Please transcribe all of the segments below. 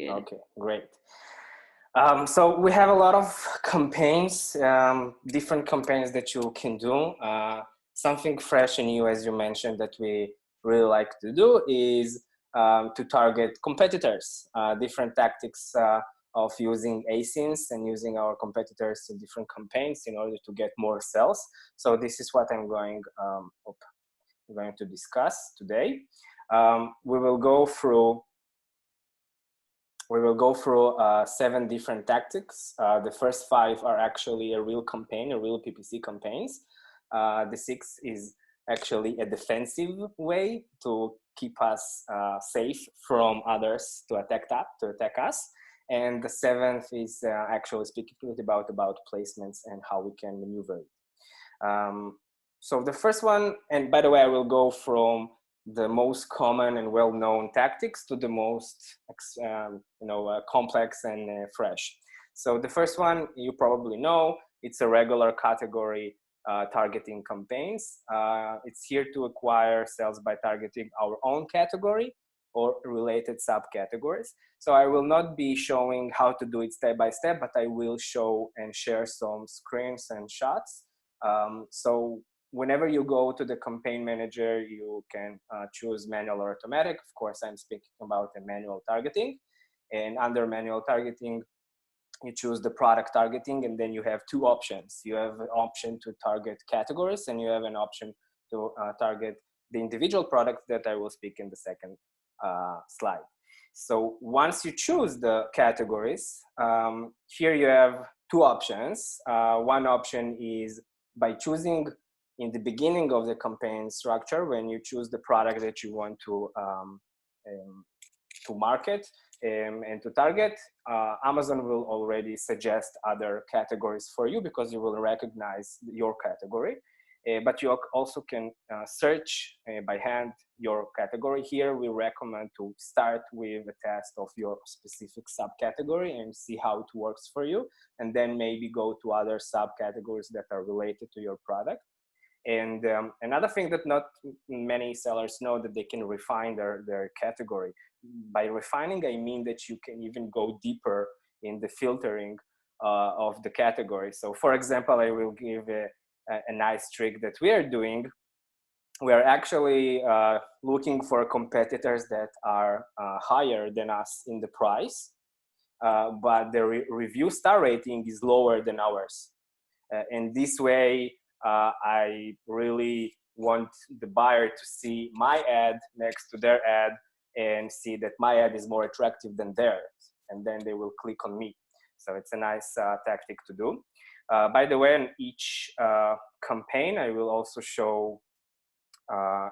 good. Okay, great. So we have a lot of campaigns, different campaigns that you can do. Something fresh and new, as you mentioned, that we really like to do is to target competitors, different tactics of using asins and using our competitors in different campaigns in order to get more sales. So this is what I'm going to discuss today. We will go through 7 different tactics. The first 5 are actually a real campaign, a real PPC campaigns. The 6th is actually a defensive way to keep us safe from others to attack us. And the 7th is actually speaking about placements and how we can maneuver it. So the first one, and by the way, I will go from the most common and well-known tactics to the most complex and fresh. So the first one, you probably know, it's a regular category targeting campaigns. It's here to acquire sales by targeting our own category or related subcategories. So I will not be showing how to do it step by step, but I will show and share some screens and shots. So whenever you go to the campaign manager, you can choose manual or automatic. Of course, I'm speaking about a manual targeting. And under manual targeting, you choose the product targeting, and then you have 2 options. You have an option to target categories, and you have an option to target the individual products that I will speak in the second slide. So once you choose the categories, here you have 2 options. One option is by choosing in the beginning of the campaign structure, when you choose the product that you want to market and to target, Amazon will already suggest other categories for you because you will recognize your category. But you also can search by hand your category. Here we recommend to start with a test of your specific subcategory and see how it works for you, and then maybe go to other subcategories that are related to your product. And another thing that not many sellers know, that they can refine their category. By refining, I mean that you can even go deeper in the filtering of the category. So for example, I will give a nice trick that we are doing. We are actually looking for competitors that are higher than us in the price, but the review star rating is lower than ours. And this way, I really want the buyer to see my ad next to their ad and see that my ad is more attractive than theirs, and then they will click on me. So it's a nice tactic to do. By the way, in each campaign, I will also show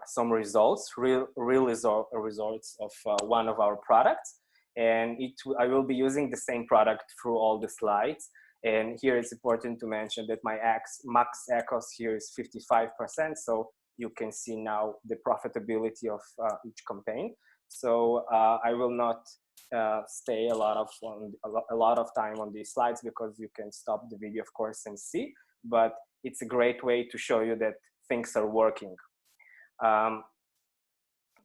some results, real results of one of our products. And I will be using the same product through all the slides. And here it's important to mention that my max ACOS here is 55%. So you can see now the profitability of each campaign. So I will not stay a lot of time on these slides because you can stop the video, of course, and see. But it's a great way to show you that things are working.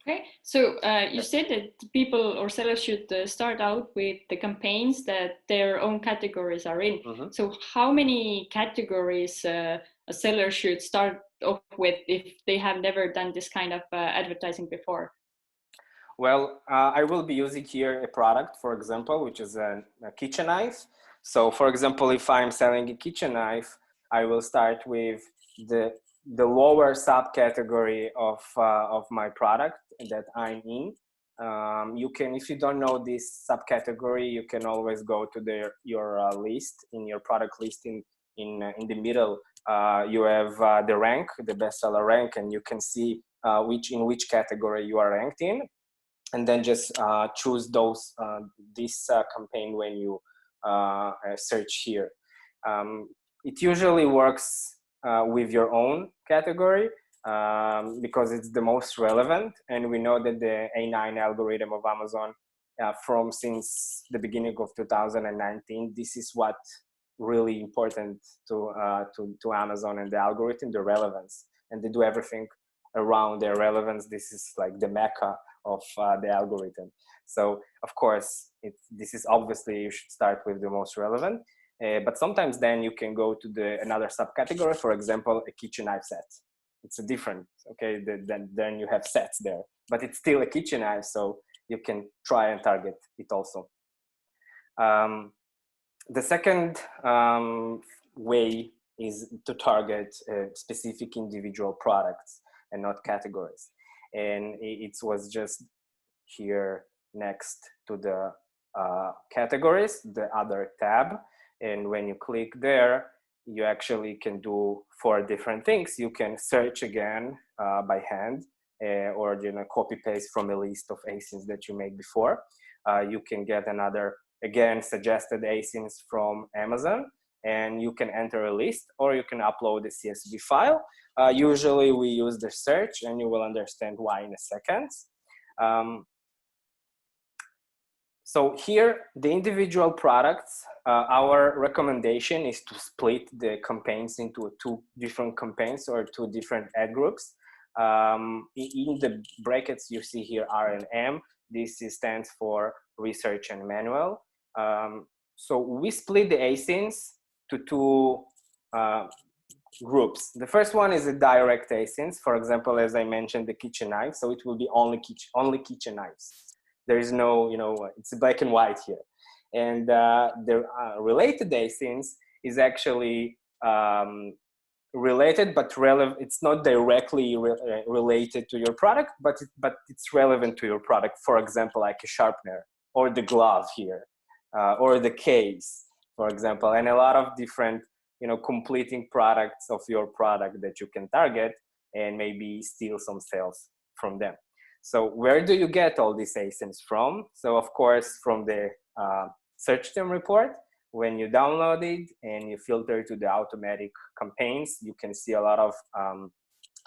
Okay, so you said that people or sellers should start out with the campaigns that their own categories are in. Mm-hmm. So how many categories a seller should start off with if they have never done this kind of advertising before? Well, I will be using here a product, for example, which is a kitchen knife. So for example, if I'm selling a kitchen knife, I will start with the lower subcategory of my product that I'm in. You can, if you don't know this subcategory, you can always go to your list, in your product list in the middle. You have the rank, the bestseller rank, and you can see in which category you are ranked in, and then just choose this campaign when you search here. It usually works with your own category because it's the most relevant, and we know that the A9 algorithm of Amazon since the beginning of 2019, this is what really important to Amazon and the algorithm, the relevance, and they do everything around their relevance. This is like the mecca of the algorithm. So of course, this is obviously you should start with the most relevant, but sometimes then you can go to another subcategory, for example, a kitchen knife set. It's a different, okay, then you have sets there, but it's still a kitchen knife, so you can try and target it also. The second way is to target specific individual products and not categories. And it was just here next to the categories, the other tab. And when you click there, you actually can do 4 different things. You can search again by hand, or copy paste from a list of asins that you made before. You can get another, again, suggested asins from Amazon, and you can enter a list, or you can upload a CSV file. Usually we use the search, and you will understand why in a second. So here, the individual products, our recommendation is to split the campaigns into 2 different campaigns or 2 different ad groups. In the brackets you see here, R and M, this stands for research and manual. So we split the asins to 2 groups. The first one is a direct asins. For example, as I mentioned, the kitchen knife. So it will be only kitchen knives. There is no, it's black and white here. And the related asins is actually related, but relevant. It's not directly related to your product, but it's relevant to your product. For example, like a sharpener, or the glove here, or the case, for example, and a lot of different, completing products of your product that you can target and maybe steal some sales from them. So where do you get all these asins from? So of course, from the search term report. When you download it and you filter to the automatic campaigns, you can see a lot of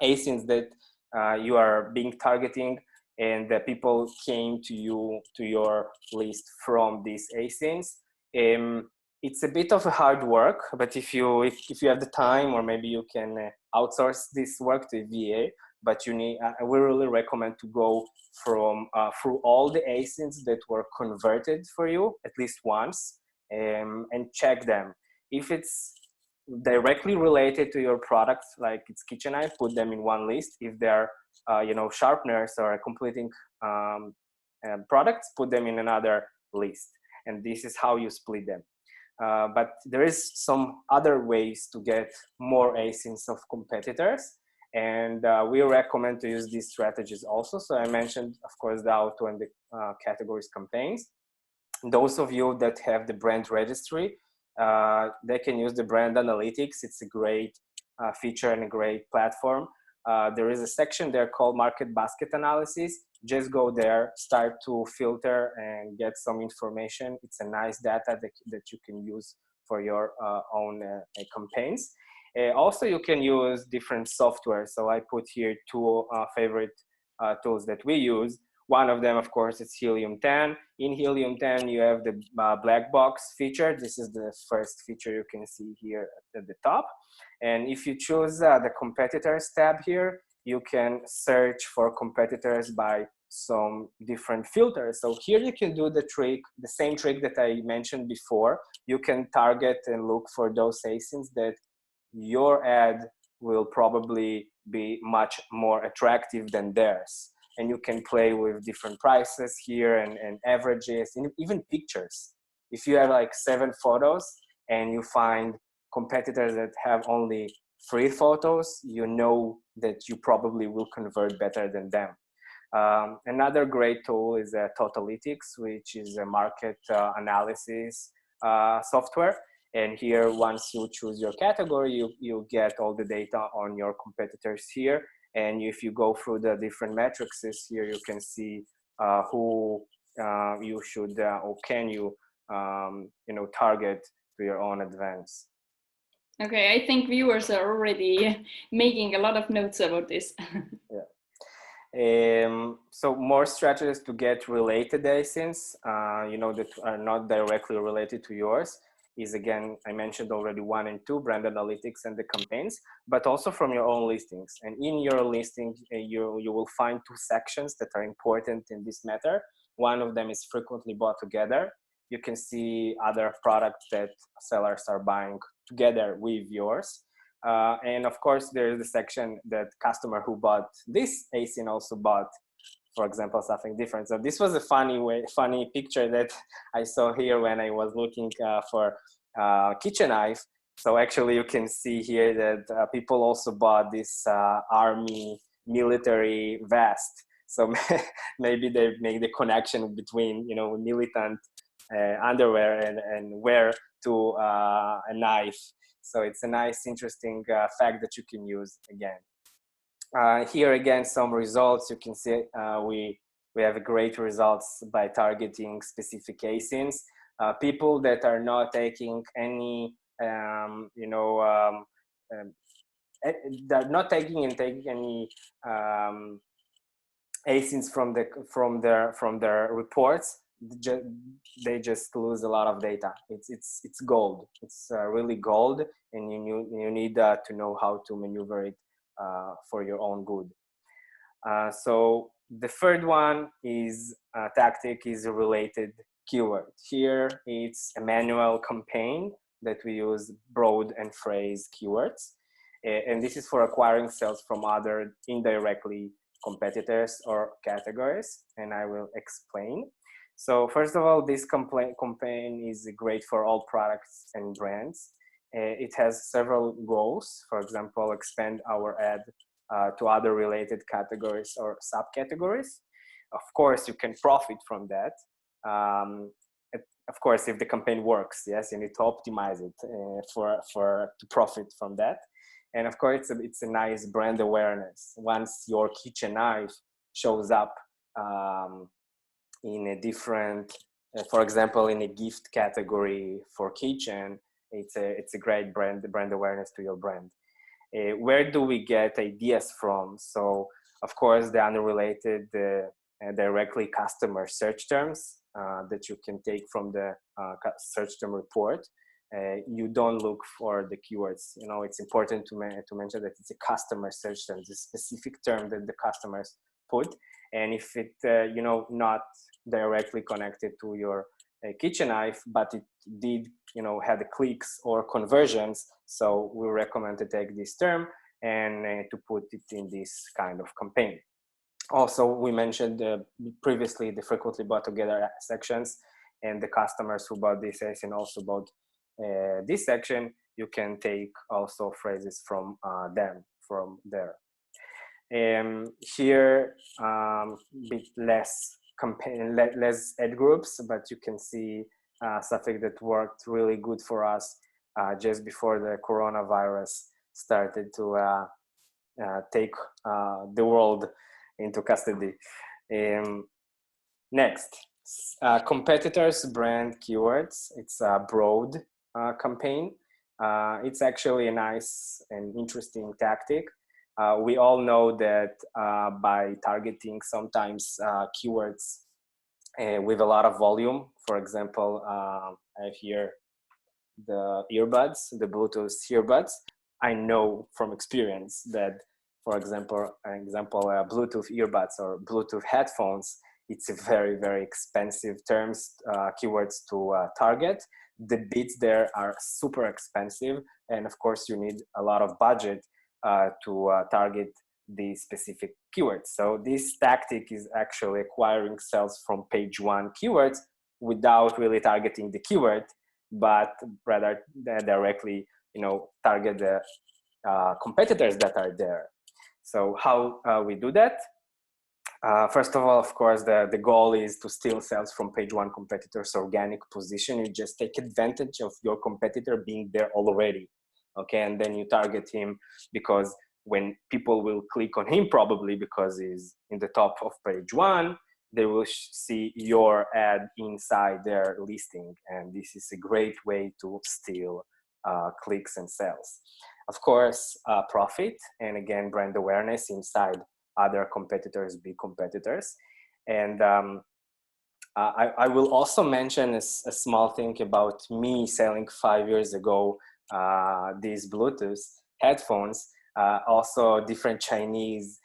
asins that you are being targeting, and the people came to your list from these asins. It's a bit of a hard work, but if you have the time, or maybe you can outsource this work to a VA. But we really recommend to go through all the asins that were converted for you at least once, and check them. If it's directly related to your products, like it's kitchen knife, put them in one list. If they're sharpeners or completing products, put them in another list. And this is how you split them. But there is some other ways to get more asins of competitors. And we recommend to use these strategies also. So I mentioned, of course, the auto and the categories campaigns. Those of you that have the brand registry, they can use the brand analytics. It's a great feature and a great platform. There is a section there called market basket analysis. Just go there, start to filter and get some information. It's a nice data that you can use for your own campaigns. Also, you can use different software. So I put here 2 favorite tools that we use. One of them, of course, is Helium 10. In Helium 10, you have the black box feature. This is the first feature you can see here at the top. And if you choose the competitors tab here, you can search for competitors by some different filters. So here you can do the same trick that I mentioned before. You can target and look for those asins that your ad will probably be much more attractive than theirs. And you can play with different prices here and averages, and even pictures. If you have like 7 photos and you find competitors that have only 3 photos, you know that you probably will convert better than them. Another great tool is Totalytics, which is a market analysis software. And here, once you choose your category, you get all the data on your competitors here. And if you go through the different metrics here, you can see who you should or can you target to your own advance. Okay, I think viewers are already making a lot of notes about this. Yeah. So more strategies to get related asins, that are not directly related to yours. is, again, I mentioned already 1 and 2, brand analytics and the campaigns, but also from your own listings. And in your listing, you will find 2 sections that are important in this matter. One of them is frequently bought together. You can see other products that sellers are buying together with yours. And of course, there is the section that customer who bought this ASIN also bought, for example, something different. So this was a funny picture that I saw here when I was looking for kitchen knife. So actually you can see here that people also bought this army military vest. So maybe they make the connection between, you know, militant underwear and wear to a knife. So it's a nice, interesting fact that you can use again. Here again, some results. You can see we have great results by targeting specific ASINs. People that are not taking any, they're not taking any ASINs from their reports. They just lose a lot of data. It's gold. It's really gold, and you need to know how to maneuver it for your own good. So the third one is tactic is a related keyword. Here it's a manual campaign that we use broad and phrase keywords. And this is for acquiring sales from other indirectly competitors or categories. And I will explain. So first of all, this campaign is great for all products and brands. It has several goals. For example, expand our ad to other related categories or subcategories. Of course, you can profit from that. Of course, if the campaign works, yes, you need to optimize it to profit from that. And of course, it's a nice brand awareness. Once your kitchen knife shows up in a different, for example, in a gift category for kitchen, it's a great brand awareness to your brand. Where do we get ideas from? So, of course, the unrelated directly customer search terms that you can take from the search term report. You don't look for the keywords. You know, it's important to mention that it's a customer search term, it's a specific term that the customers put. And if it, not directly connected to your kitchen knife, but it did, had the clicks or conversions. So we recommend to take this term and to put it in this kind of campaign. Also, we mentioned previously the frequently bought together sections, and the customers who bought this and also bought this section, you can take also phrases from there. Here, bit less campaign, less ad groups, but you can see something that worked really good for us just before the coronavirus started to take the world into custody. Next, competitors, brand, keywords. It's a broad campaign. It's actually a nice and interesting tactic. We all know that by targeting sometimes keywords with a lot of volume, for example, I have here the earbuds, the Bluetooth earbuds. I know from experience that, for example, Bluetooth earbuds or Bluetooth headphones, it's a very, very expensive keywords to target. The bids there are super expensive. And of course, you need a lot of budget to target the specific keywords. So this tactic is actually acquiring sales from page 1 keywords without really targeting the keyword, but rather directly, target the competitors that are there. So how we do that? First of all, of course, the goal is to steal sales from page 1 competitors' organic position. You just take advantage of your competitor being there already. Okay, and then you target him because when people will click on him, probably because he's in the top of page 1, they will see your ad inside their listing. And this is a great way to steal clicks and sales. Of course, profit, and again, brand awareness inside other competitors, big competitors. And I will also mention a small thing about me selling 5 years ago these Bluetooth headphones. Also, different Chinese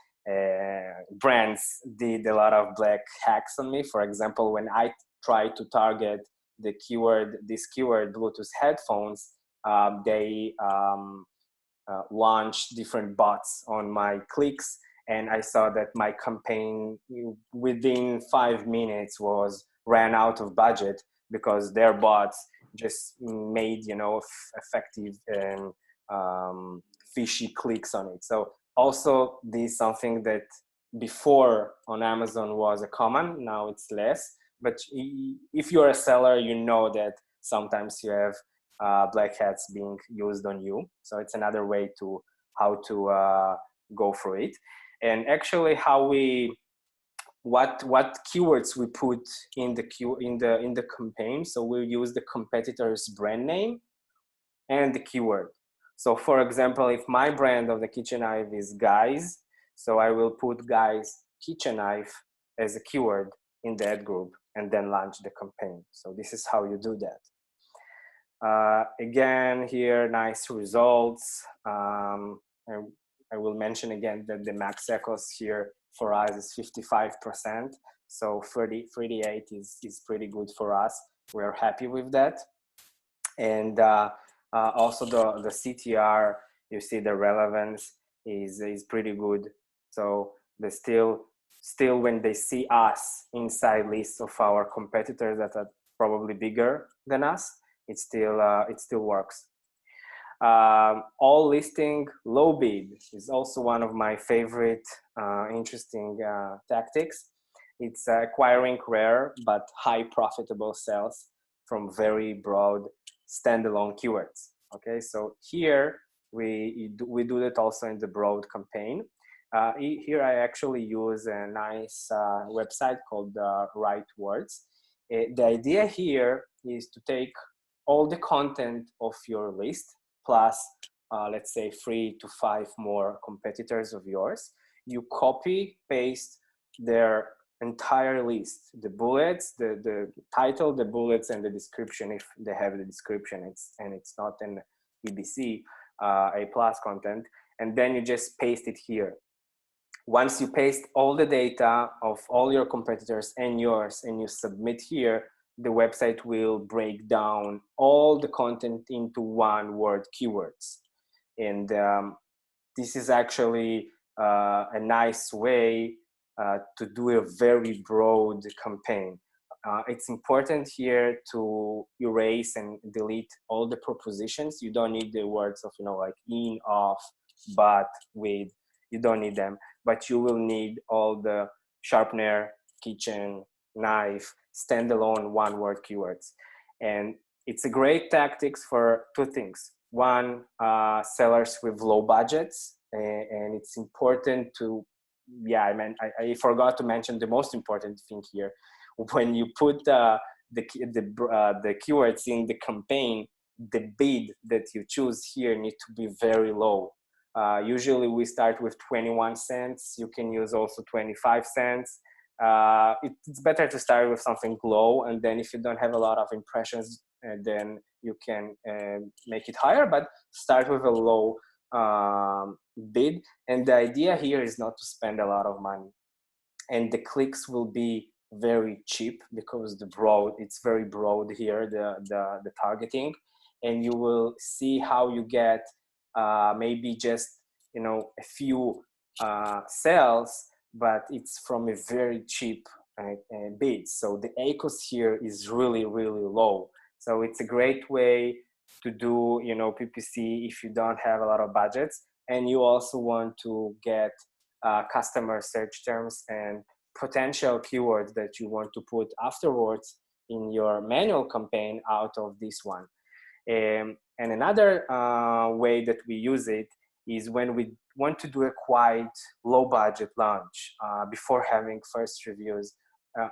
brands did a lot of black hacks on me. For example, when I tried to target this keyword Bluetooth headphones, they launched different bots on my clicks, and I saw that my campaign within 5 minutes ran out of budget because their bots just made effective and fishy clicks on it. So also this is something that before on Amazon was a common, now it's less. But if you're a seller, you know that sometimes you have black hats being used on you. So it's another way to how to go through it. And actually, what keywords we put in the campaign. So we'll use the competitor's brand name and the keyword. So for example, if my brand of the kitchen knife is guys, so I will put guys kitchen knife as a keyword in the ad group and then launch the campaign. So this is how you do that. Again, here, nice results. And I will mention again that the max echoes here for us is 55%. So 38 is pretty good for us. We're happy with that. And also the CTR, you see the relevance is pretty good. So they still when they see us inside lists of our competitors that are probably bigger than us, it still works. All listing low bid is also one of my favorite interesting tactics. It's acquiring rare but high profitable sales from very broad standalone keywords. Okay, so here we do that also in the broad campaign. Here I actually use a nice website called Right Words. The idea here is to take all the content of your list plus let's say 3 to 5 more competitors of yours. You copy paste their entire list, the bullets, the title, the bullets, and the description if they have the description. It's not an PPC A+ content, and then you just paste it here. Once you paste all the data of all your competitors and yours and you submit here, the website will break down all the content into one word keywords. And this is actually a nice way to do a very broad campaign. It's important here to erase and delete all the propositions. You don't need the words of, like in, off, but, with. You don't need them, but you will need all the sharpener, kitchen, knife, standalone one-word keywords. And it's a great tactics for two things. One, sellers with low budgets, and it's important to, I forgot to mention the most important thing here. When you put the keywords in the campaign, the bid that you choose here need to be very low. Usually we start with 21 cents. You can use also 25 cents. It's better to start with something low, and then if you don't have a lot of impressions, then you can make it higher, but start with a low bid. And the idea here is not to spend a lot of money. And the clicks will be very cheap because it's very broad here, the targeting. And you will see how you get maybe just a few sales, but it's from a very cheap bid. So the ACOS here is really, really low. So it's a great way to do PPC if you don't have a lot of budgets, and you also want to get customer search terms and potential keywords that you want to put afterwards in your manual campaign out of this one. And another way that we use it is when we want to do a quite low budget launch before having first reviews.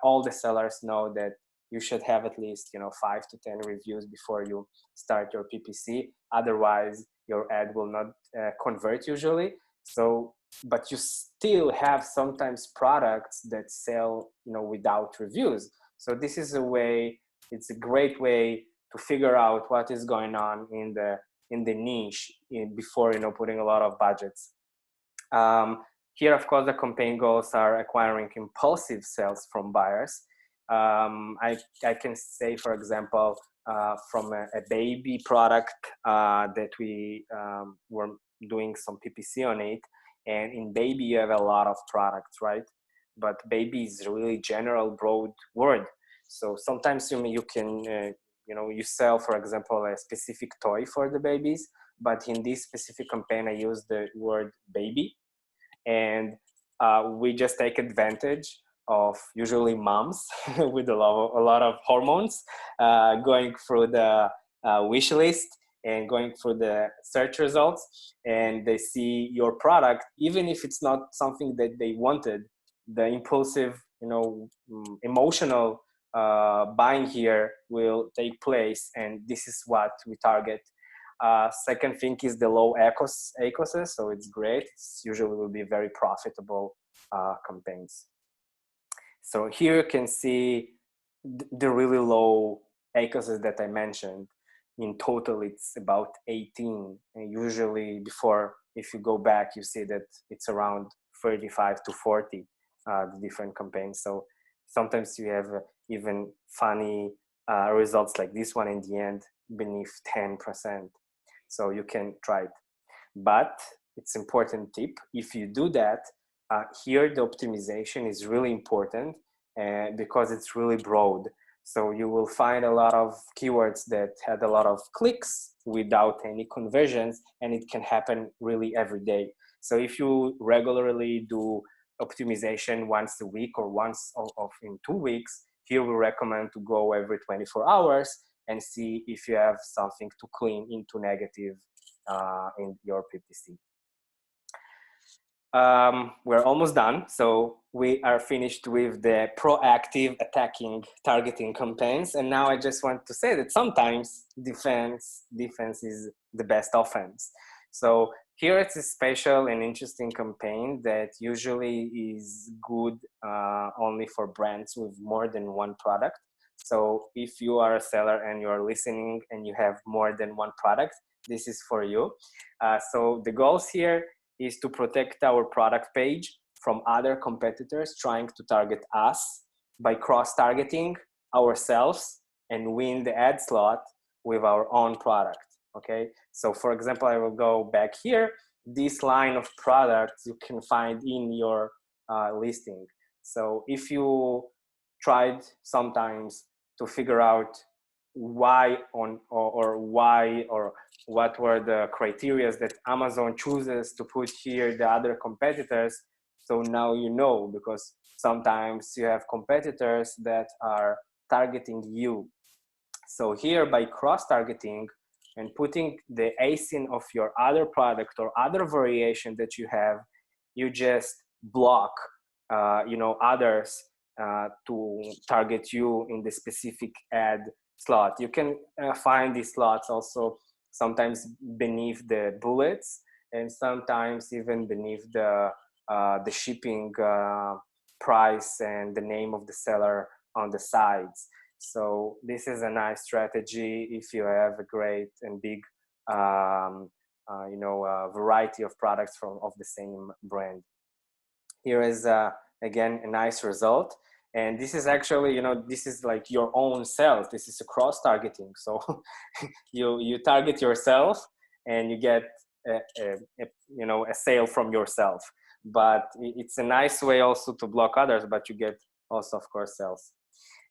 All the sellers know that you should have at least 5 to 10 reviews before you start your PPC. Otherwise, your ad will not convert usually. So, but you still have sometimes products that sell without reviews. So this is a way, it's a great way to figure out what is going on in the niche before, you know, putting a lot of budgets. Here, of course, the campaign goals are acquiring impulsive sales from buyers. I can say, for example, from a baby product that we were doing some PPC on it. And in baby, you have a lot of products, right? But baby is really general, broad word. So sometimes you can, you know, you sell, for example, a specific toy for the babies. But in this specific campaign, I use the word baby. And we just take advantage of usually moms with a lot of hormones going through the wish list and going through the search results, and they see your product, even if it's not something that they wanted. The impulsive, you know, emotional buying here will take place, and this is what we target. Second thing is the low ACOS, so it's great. It's usually will be very profitable campaigns. So here you can see the really low ACOS that I mentioned. In total, it's about 18. And usually before, if you go back, you see that it's around 35 to 40, the different campaigns. So sometimes you have even funny results like this one in the end, beneath 10%. So you can try it. But it's important tip. If you do that, here the optimization is really important because it's really broad. So you will find a lot of keywords that had a lot of clicks without any conversions, and it can happen really every day. So if you regularly do optimization once a week or once in 2 weeks, here we recommend to go every 24 hours and see if you have something to clean into negative in your PPC. We're almost done. So we are finished with the proactive attacking targeting campaigns. And now I just want to say that sometimes defense is the best offense. So here it's a special and interesting campaign that usually is good only for brands with more than one product. So if you are a seller and you're listening and you have more than one product, this is for you. So the goals here is to protect our product page from other competitors trying to target us by cross-targeting ourselves and win the ad slot with our own product, okay? So for example, I will go back here. This line of products you can find in your listing. So if you tried sometimes to figure out why or what were the criteria that Amazon chooses to put here the other competitors. So now you know, because sometimes you have competitors that are targeting you. So here by cross-targeting and putting the ASIN of your other product or other variation that you have, you just block others to target you in the specific ad slot. You can find these slots also sometimes beneath the bullets and sometimes even beneath the shipping price and the name of the seller on the sides. So this is a nice strategy if you have a great and big variety of products of the same brand. Here is again a nice result. And this is actually, this is like your own sales. This is a cross-targeting. So you target yourself and you get a sale from yourself. But it's a nice way also to block others, but you get also, of course, sales.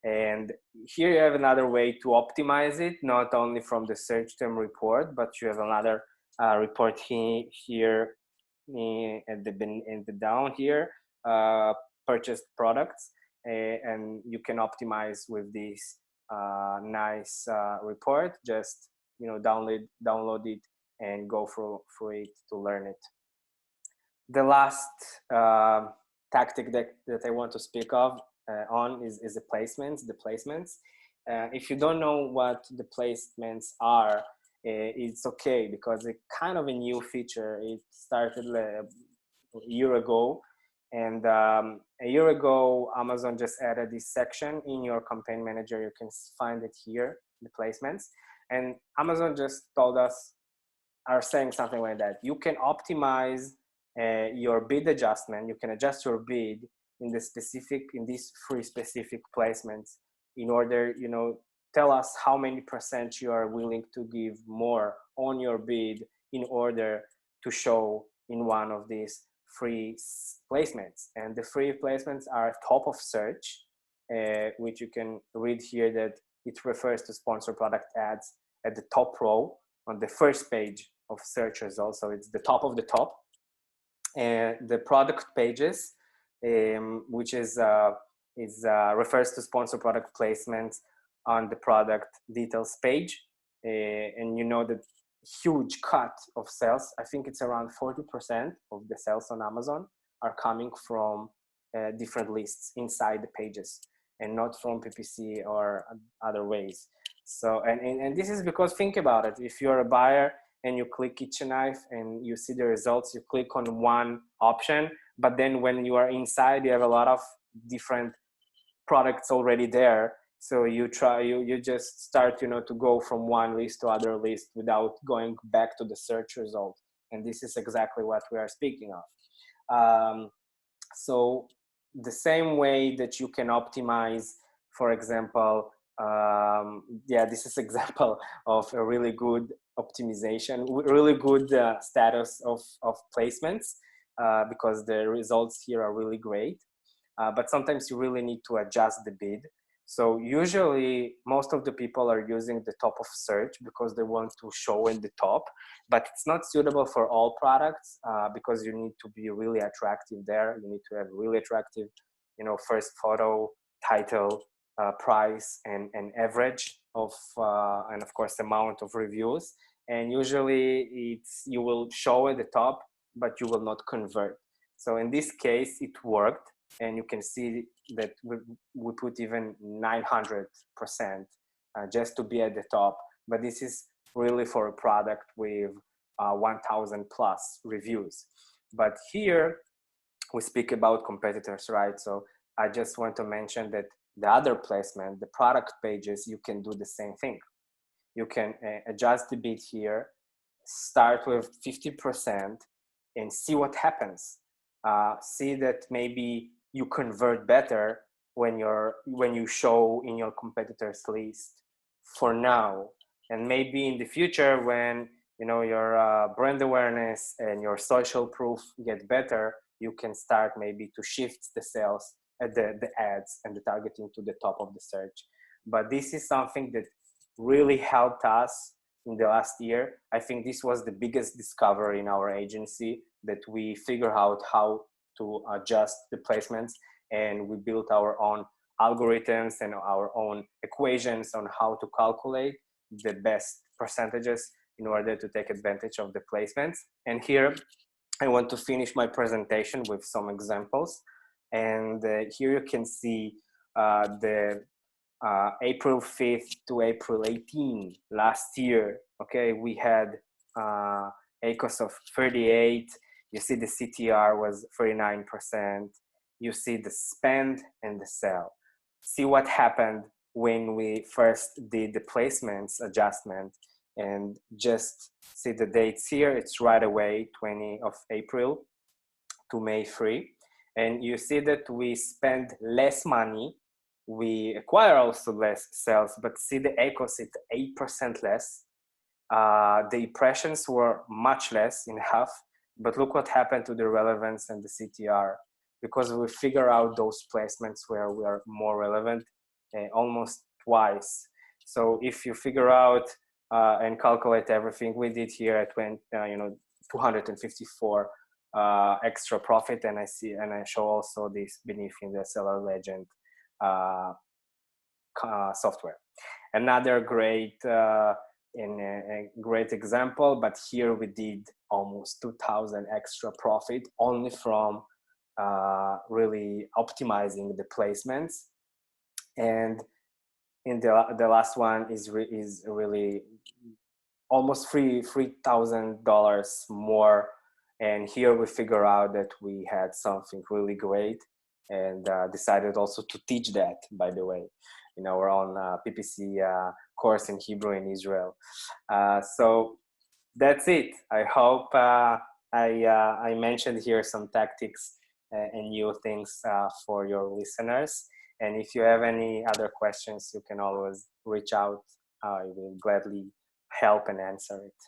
And here you have another way to optimize it, not only from the search term report, but you have another report here in the down here, purchased products. And you can optimize with this nice report. Just download it and go through it to learn it. The last tactic that I want to speak of on is the placements. The placements. If you don't know what the placements are, it's okay because it's kind of a new feature. It started a year ago. And a year ago, Amazon just added this section in your campaign manager. You can find it here, the placements. And Amazon just told us, are saying something like that. You can optimize your bid adjustment. You can adjust your bid in these 3 specific placements in order, tell us how many % you are willing to give more on your bid in order to show in one of these free placements. And the free placements are top of search, which you can read here that it refers to sponsor product ads at the top row on the first page of search results. So it's the top of the top. And the product pages, which refers to sponsor product placements on the product details page. And the huge cut of sales, I think it's around 40% of the sales on Amazon are coming from different lists inside the pages and not from PPC or other ways. So, and this is because, think about it, if you're a buyer and you click Kitchen Knife and you see the results, you click on one option, but then when you are inside, you have a lot of different products already there. So you just start, to go from one list to other list without going back to the search result. And this is exactly what we are speaking of. So the same way that you can optimize, for example, this is example of a really good optimization, really good status of placements, because the results here are really great. But sometimes you really need to adjust the bid. So usually most of the people are using the top of search because they want to show in the top, but it's not suitable for all products because you need to be really attractive there. You need to have really attractive, first photo, title, price, and average of, and of course, amount of reviews. And usually you will show at the top, but you will not convert. So in this case, it worked. And you can see that we put even 900% just to be at the top. But this is really for a product with 1,000 plus reviews. But here we speak about competitors, right? So I just want to mention that the other placement, the product pages, you can do the same thing. You can adjust the bid here, start with 50% and see what happens. See that maybe you convert better when you show in your competitors list for now, and maybe in the future when your brand awareness and your social proof get better, you can start maybe to shift the sales at the ads and the targeting to the top of the search. But this is something that really helped us in the last year. I think this was the biggest discovery in our agency, that we figure out how to adjust the placements, and we built our own algorithms and our own equations on how to calculate the best percentages in order to take advantage of the placements. And here I want to finish my presentation with some examples. And here you can see the April 5th to April 18 last year. Okay, we had ACOS of 38. You see the CTR was 39%. You see the spend and the sell. See what happened when we first did the placements adjustment, and just see the dates here. It's right away, 20 of April to May 3. And you see that we spend less money. We acquire also less sales, but see the ACOS at 8% less. The impressions were much less, in half. But look what happened to the relevance and the CTR, because we figure out those placements where we are more relevant almost twice. So if you figure out and calculate everything we did here at 254 extra profit, and I show also this beneath in the Seller Legend software. Another great a great example, but here we did almost 2,000 extra profit only from really optimizing the placements. And in the last one is really almost $3,000 more And here we figure out that we had something really great, and decided also to teach that, by the way, in our own PPC course in Hebrew in Israel. So that's it. I hope I mentioned here some tactics and new things for your listeners. And if you have any other questions, you can always reach out. I will gladly help and answer it.